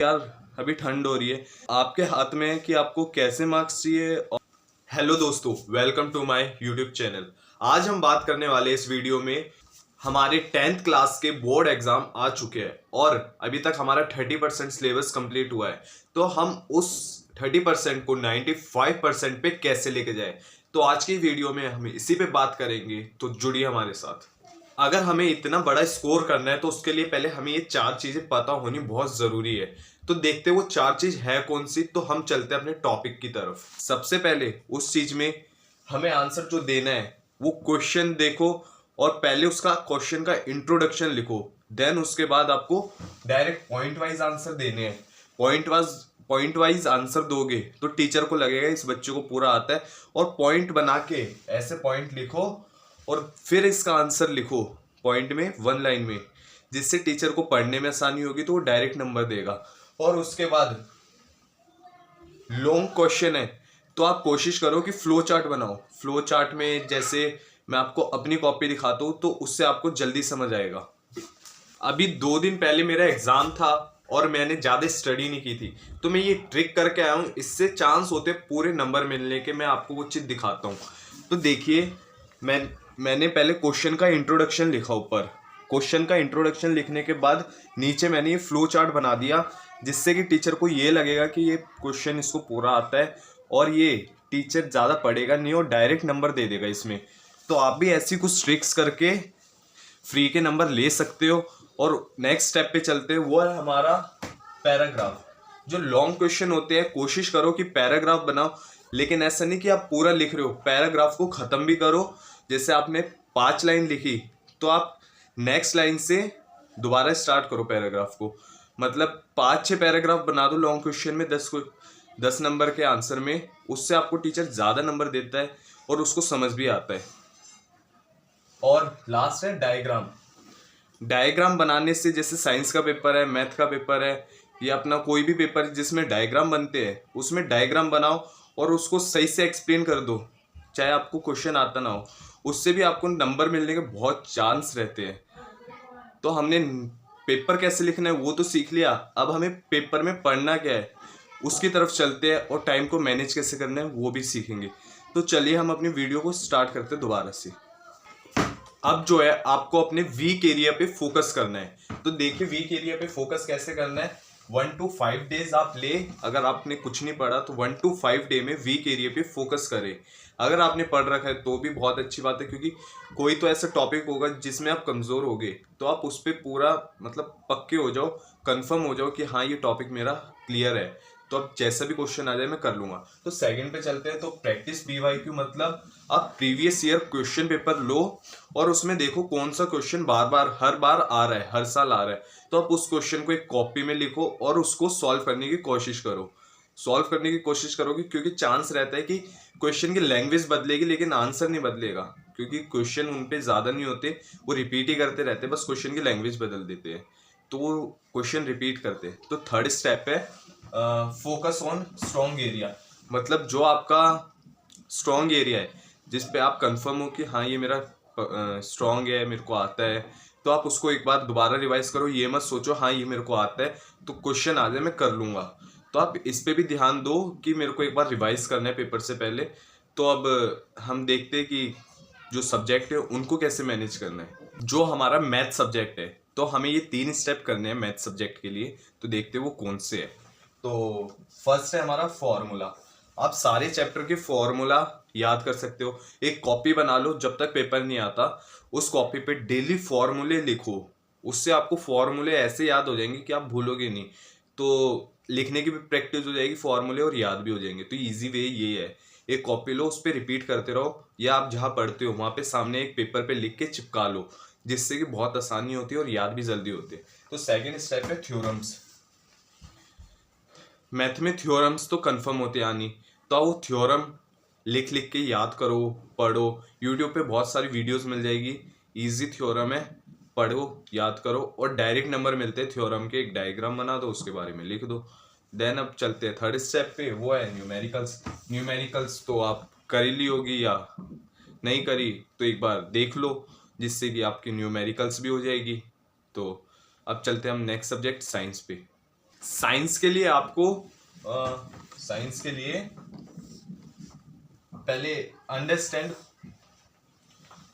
यार अभी ठंड हो रही है, आपके हाथ में है कि आपको कैसे मार्क्स चाहिए। हेलो दोस्तों, welcome to my YouTube channel. आज हम बात करने वाले इस वीडियो में हमारे 10th क्लास के बोर्ड एग्जाम आ चुके हैं और अभी तक हमारा 30% सिलेबस कंप्लीट हुआ है। तो हम उस 30% को 95% पे कैसे लेके जाए, तो आज की वीडियो में हम इसी पे बात करेंगे। तो जुड़िए हमारे साथ। अगर हमें इतना बड़ा स्कोर करना है तो उसके लिए पहले हमें ये 4 चीजें पता होनी बहुत जरूरी है। तो देखते वो 4 चीज है कौन सी। तो हम चलते हैं अपने टॉपिक की तरफ। सबसे पहले उस चीज में हमें आंसर जो देना है वो क्वेश्चन देखो और पहले उसका क्वेश्चन का इंट्रोडक्शन लिखो। देन उसके बाद आपको डायरेक्ट पॉइंट वाइज आंसर देने हैं। पॉइंट वाइज आंसर दोगे तो टीचर को लगेगा इस बच्चे को पूरा आता है, और पॉइंट बना के ऐसे पॉइंट लिखो और फिर इसका आंसर लिखो पॉइंट में, 1 लाइन में, जिससे टीचर को पढ़ने में आसानी होगी तो वो डायरेक्ट नंबर देगा। और उसके बाद लॉन्ग क्वेश्चन है तो आप कोशिश करो कि फ्लो चार्ट बनाओ। फ्लो चार्ट में जैसे मैं आपको अपनी कॉपी दिखाता हूँ तो उससे आपको जल्दी समझ आएगा। अभी 2 दिन पहले मेरा एग्जाम था और मैंने ज्यादा स्टडी नहीं की थी, तो मैं ये ट्रिक करके आया हूँ। इससे चांस होते पूरे नंबर मिलने के। मैं आपको वो चीज दिखाता हूँ। तो देखिए, मैंने पहले क्वेश्चन का इंट्रोडक्शन लिखा ऊपर। क्वेश्चन का इंट्रोडक्शन लिखने के बाद नीचे मैंने ये फ्लो चार्ट बना दिया, जिससे कि टीचर को ये लगेगा कि ये क्वेश्चन इसको पूरा आता है और ये टीचर ज़्यादा पढ़ेगा नहीं और डायरेक्ट नंबर दे देगा इसमें। तो आप भी ऐसी कुछ ट्रिक्स करके फ्री के नंबर ले सकते हो। और नेक्स्ट स्टेप पे चलते हैं, वो है हमारा पैराग्राफ। जो लॉन्ग क्वेश्चन होते हैं कोशिश करो कि पैराग्राफ बनाओ, लेकिन ऐसा नहीं कि आप पूरा लिख रहे हो, पैराग्राफ को ख़त्म भी करो। जैसे आपने 5 लाइन लिखी तो आप नेक्स्ट लाइन से दोबारा स्टार्ट करो पैराग्राफ को। मतलब 5-6 पैराग्राफ बना दो लॉन्ग क्वेश्चन में, 10 नंबर के आंसर में। उससे आपको टीचर ज़्यादा नंबर देता है और उसको समझ भी आता है। और लास्ट है डायग्राम। डायग्राम बनाने से, जैसे साइंस का पेपर है, मैथ का पेपर है, या अपना कोई भी पेपर जिसमें डायग्राम बनते हैं, उसमें डायग्राम बनाओ और उसको सही से एक्सप्लेन कर दो, चाहे आपको क्वेश्चन आता ना हो। उससे भी आपको नंबर मिलने के बहुत चांस रहते हैं। तो हमने पेपर कैसे लिखना है वो तो सीख लिया, अब हमें पेपर में पढ़ना क्या है उसकी तरफ चलते हैं, और टाइम को मैनेज कैसे करना है वो भी सीखेंगे। तो चलिए हम अपनी वीडियो को स्टार्ट करते हैं दोबारा से। अब जो है आपको अपने वीक एरिया पे फोकस करना है। तो देखिए वीक एरिया पे फोकस कैसे करना है। 1 to 5 डेज आप ले, अगर आपने कुछ नहीं पढ़ा तो 1 to 5 डे में वीक एरिया पे फोकस करें। अगर आपने पढ़ रखा है तो भी बहुत अच्छी बात है, क्योंकि कोई तो ऐसा टॉपिक होगा जिसमें आप कमजोर होगे, तो आप उस पर पूरा मतलब पक्के हो जाओ, कंफर्म हो जाओ कि हाँ ये टॉपिक मेरा क्लियर है। तो अब जैसा भी क्वेश्चन आ जाए मैं कर लूंगा। तो सेकंड पे चलते हैं। तो प्रैक्टिस BYQ मतलब आप प्रीवियस ईयर क्वेश्चन पेपर लो और उसमें देखो कौन सा क्वेश्चन बार बार हर बार आ रहा है, हर साल आ रहा है। तो आप उस क्वेश्चन को एक कॉपी में लिखो और उसको सॉल्व करने की कोशिश करो। सॉल्व करने की कोशिश करोगे क्योंकि चांस रहता है कि क्वेश्चन की लैंग्वेज बदलेगी लेकिन आंसर नहीं बदलेगा, क्योंकि क्वेश्चन उन पे ज़्यादा नहीं होते, वो रिपीट ही करते रहते हैं, बस क्वेश्चन की लैंग्वेज बदल देते हैं, तो वो क्वेश्चन रिपीट करते हैं। तो थर्ड स्टेप है फोकस ऑन स्ट्रॉन्ग एरिया। मतलब जो आपका स्ट्रॉन्ग एरिया है जिस पे आप कंफर्म हो कि हाँ ये मेरा स्ट्रॉन्ग है, मेरे को आता है, तो आप उसको एक बार दोबारा रिवाइज करो। ये मत सोचो हाँ ये मेरे को आता है तो क्वेश्चन आ जाए मैं कर लूँगा। तो आप इस पे भी ध्यान दो कि मेरे को एक बार रिवाइज करना है पेपर से पहले। तो अब हम देखते हैं कि जो सब्जेक्ट है उनको कैसे मैनेज करना है। जो हमारा मैथ सब्जेक्ट है तो हमें ये 3 स्टेप करने हैं मैथ सब्जेक्ट के लिए। तो देखते हैं वो कौन से है। तो फर्स्ट है हमारा फॉर्मूला। आप सारे चैप्टर के फॉर्मूला याद कर सकते हो। एक कॉपी बना लो, जब तक पेपर नहीं आता उस कॉपी पे डेली फॉर्मूले लिखो। उससे आपको फॉर्मूले ऐसे याद हो जाएंगे कि आप भूलोगे नहीं। तो लिखने की भी प्रैक्टिस हो जाएगी फॉर्मूले, और याद भी हो जाएंगे। तो इजी वे ये है, एक कॉपी लो, उस पर रिपीट करते रहो, या आप जहाँ पढ़ते हो वहाँ पे सामने एक पेपर पे लिख के चिपका लो, जिससे कि बहुत आसानी होती है और याद भी जल्दी होती है। तो सेकेंड स्टेप है थ्योरम्स। मैथ में थ्योरम्स तो कंफर्म होते आनी, तो वो थ्योरम लिख लिख के याद करो, पढ़ो। यूट्यूब पे बहुत सारी वीडियोस मिल जाएगी, इजी थ्योरम है, पढ़ो, याद करो, और डायरेक्ट नंबर मिलते हैं थ्योरम के। एक डायग्राम बना दो, उसके बारे में लिख दो। देन अब चलते हैं थर्ड स्टेप पे, वो है न्यूमेरिकल्स। न्यूमेरिकल्स तो आप कर ही ली होगी, या नहीं करी तो एक बार देख लो, जिससे कि आपकी न्यूमेरिकल्स भी हो जाएगी। तो अब चलते हैं हम नेक्स्ट सब्जेक्ट साइंस पे। साइंस के लिए आपको साइंस के लिए पहले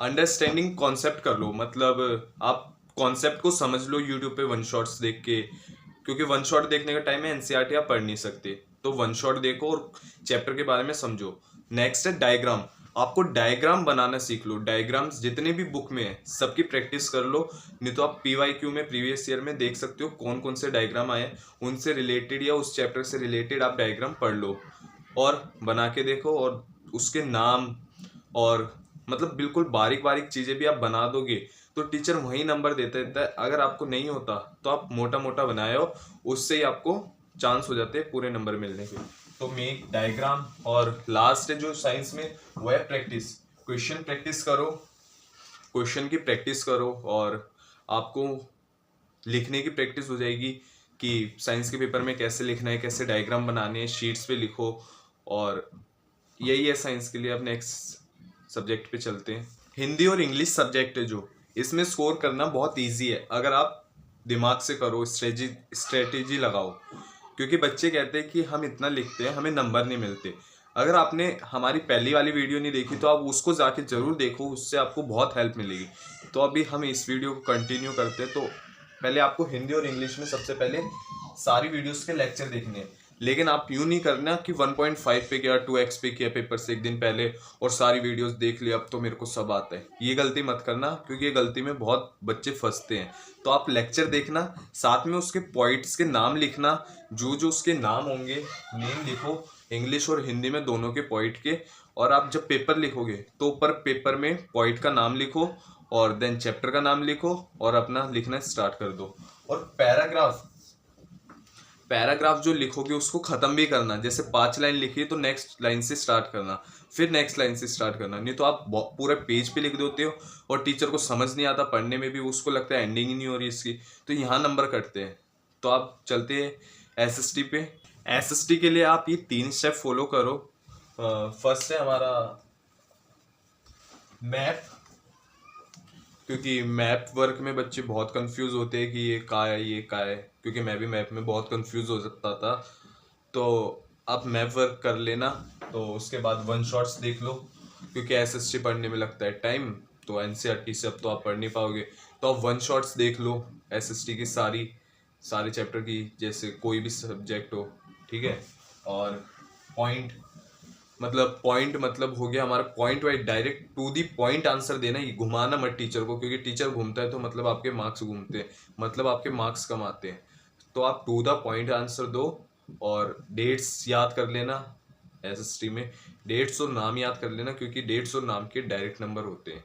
अंडरस्टैंडिंग कॉन्सेप्ट कर लो। मतलब आप कॉन्सेप्ट को समझ लो यूट्यूब पे वन शॉट्स देख के, क्योंकि वन शॉट देखने का टाइम है एनसीईआरटी आप पढ़ नहीं सकते, तो वन शॉट देखो और चैप्टर के बारे में समझो। नेक्स्ट है डायग्राम। आपको डायग्राम बनाना सीख लो। डायग्राम्स जितने भी बुक में है सबकी प्रैक्टिस कर लो, नहीं तो आप पीवाईक्यू में प्रीवियस ईयर में देख सकते हो कौन कौन से डायग्राम आए हैं, उनसे रिलेटेड या उस चैप्टर से रिलेटेड आप डायग्राम पढ़ लो और बना के देखो। और उसके नाम और मतलब बिल्कुल बारीक बारीक चीज़ें भी आप बना दोगे तो टीचर वही नंबर देता रहता है। अगर आपको नहीं होता तो आप मोटा मोटा बनाए हो, उससे ही आपको चांस हो जाते हैं पूरे नंबर मिलने के। तो मेक डायग्राम। और लास्ट है जो साइंस में वो है प्रैक्टिस। क्वेश्चन प्रैक्टिस करो, क्वेश्चन की प्रैक्टिस करो और आपको लिखने की प्रैक्टिस हो जाएगी कि साइंस के पेपर में कैसे लिखना है, कैसे डायग्राम बनाने हैं, शीट्स पे लिखो। और यही है साइंस के लिए। अब नेक्स्ट सब्जेक्ट पे चलते हैं। हिंदी और इंग्लिश सब्जेक्ट है जो, इसमें स्कोर करना बहुत इजी है अगर आप दिमाग से करो, स्ट्रेटेजी लगाओ। क्योंकि बच्चे कहते हैं कि हम इतना लिखते हैं हमें नंबर नहीं मिलते। अगर आपने हमारी पहली वाली वीडियो नहीं देखी तो आप उसको जाके जरूर देखो, उससे आपको बहुत हेल्प मिलेगी। तो अभी हम इस वीडियो को कंटिन्यू करते हैं। तो पहले आपको हिंदी और इंग्लिश में सबसे पहले सारी वीडियोस के लेक्चर देखने हैं। लेकिन आप यूं नहीं करना कि 1.5 पे किया, 2x पे किया पेपर से एक दिन पहले और सारी वीडियोस देख ली अब तो मेरे को सब आता है। ये गलती मत करना, क्योंकि ये गलती में बहुत बच्चे फंसते हैं। तो आप लेक्चर देखना, साथ में उसके पॉइंट्स के नाम लिखना, जो जो उसके नाम होंगे नेम लिखो, इंग्लिश और हिंदी में दोनों के पॉइंट के। और आप जब पेपर लिखोगे तो ऊपर पेपर में पॉइंट का नाम लिखो और देन चैप्टर का नाम लिखो और अपना लिखना स्टार्ट कर दो। और पैराग्राफ जो लिखोगे उसको खत्म भी करना। जैसे 5 लाइन लिखी है तो नेक्स्ट लाइन से स्टार्ट करना, फिर नेक्स्ट लाइन से स्टार्ट करना। नहीं तो आप पूरे पेज पे लिख देते हो और टीचर को समझ नहीं आता, पढ़ने में भी उसको लगता है एंडिंग ही नहीं हो रही इसकी, तो यहाँ नंबर कटते हैं। तो आप चलते हैं एसएसटी पे। एसएसटी के लिए आप ये 3 स्टेप फॉलो करो। फर्स्ट है हमारा मैप, क्योंकि मैप वर्क में बच्चे बहुत कंफ्यूज होते हैं कि ये का है ये का है, क्योंकि मैं भी मैप में बहुत कंफ्यूज हो सकता था। तो आप मैप वर्क कर लेना। तो उसके बाद वन शॉट्स देख लो, क्योंकि एसएसटी पढ़ने में लगता है टाइम, तो एनसीईआरटी से अब तो आप पढ़ नहीं पाओगे। तो आप वन शॉट्स देख लो एसएसटी की सारे चैप्टर की, जैसे कोई भी सब्जेक्ट हो, ठीक है। और पॉइंट मतलब हो गया हमारा point wise, direct to the point answer देना, ये घुमाना मत टीचर को, क्योंकि टीचर घूमता है तो मतलब आपके मार्क्स घूमते हैं, मतलब आपके मार्क्स कम आते हैं। तो आप टू द पॉइंट आंसर दो। और डेट्स याद कर लेना, एसएसटी में डेट्स और नाम याद कर लेना, क्योंकि डेट्स और नाम के डायरेक्ट नंबर होते हैं।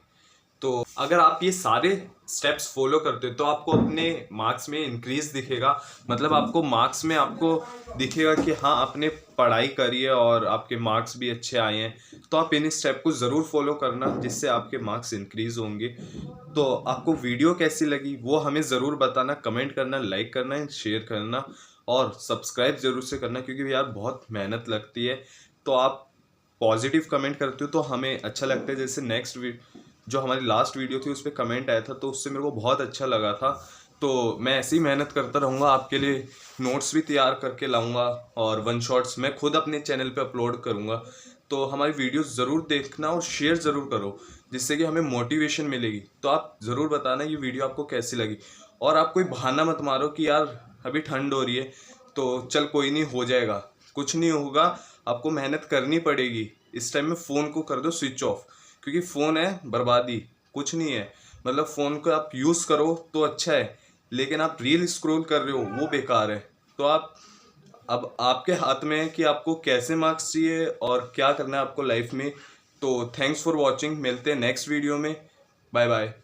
तो अगर आप ये सारे स्टेप्स फॉलो करते हो तो आपको अपने मार्क्स में इंक्रीज दिखेगा। मतलब आपको मार्क्स में आपको दिखेगा कि हाँ आपने पढ़ाई करी है और आपके मार्क्स भी अच्छे आए हैं। तो आप इन स्टेप को ज़रूर फॉलो करना, जिससे आपके मार्क्स इंक्रीज होंगे। तो आपको वीडियो कैसी लगी वो हमें ज़रूर बताना, कमेंट करना, लाइक करना, शेयर करना और सब्सक्राइब ज़रूर से करना, क्योंकि यार बहुत मेहनत लगती है। तो आप पॉजिटिव कमेंट करते हो तो हमें अच्छा लगता है। जैसे नेक्स्ट जो हमारी लास्ट वीडियो थी उस पर कमेंट आया था तो उससे मेरे को बहुत अच्छा लगा था। तो मैं ऐसे ही मेहनत करता रहूँगा, आपके लिए नोट्स भी तैयार करके लाऊंगा और वन शॉट्स मैं खुद अपने चैनल पे अपलोड करूँगा। तो हमारी वीडियोस ज़रूर देखना और शेयर ज़रूर करो, जिससे कि हमें मोटिवेशन मिलेगी। तो आप ज़रूर बताना ये वीडियो आपको कैसी लगी। और आप कोई बहाना मत मारो कि यार अभी ठंड हो रही है तो चल कोई नहीं हो जाएगा, कुछ नहीं होगा, आपको मेहनत करनी पड़ेगी। इस टाइम में फ़ोन को कर दो स्विच ऑफ, क्योंकि फ़ोन है बर्बादी, कुछ नहीं है। मतलब फ़ोन को आप यूज़ करो तो अच्छा है, लेकिन आप रील स्क्रॉल कर रहे हो वो बेकार है। तो आप अब आपके हाथ में है कि आपको कैसे मार्क्स चाहिए और क्या करना है आपको लाइफ में। तो थैंक्स फॉर वॉचिंग, मिलते हैं नेक्स्ट वीडियो में। Bye bye.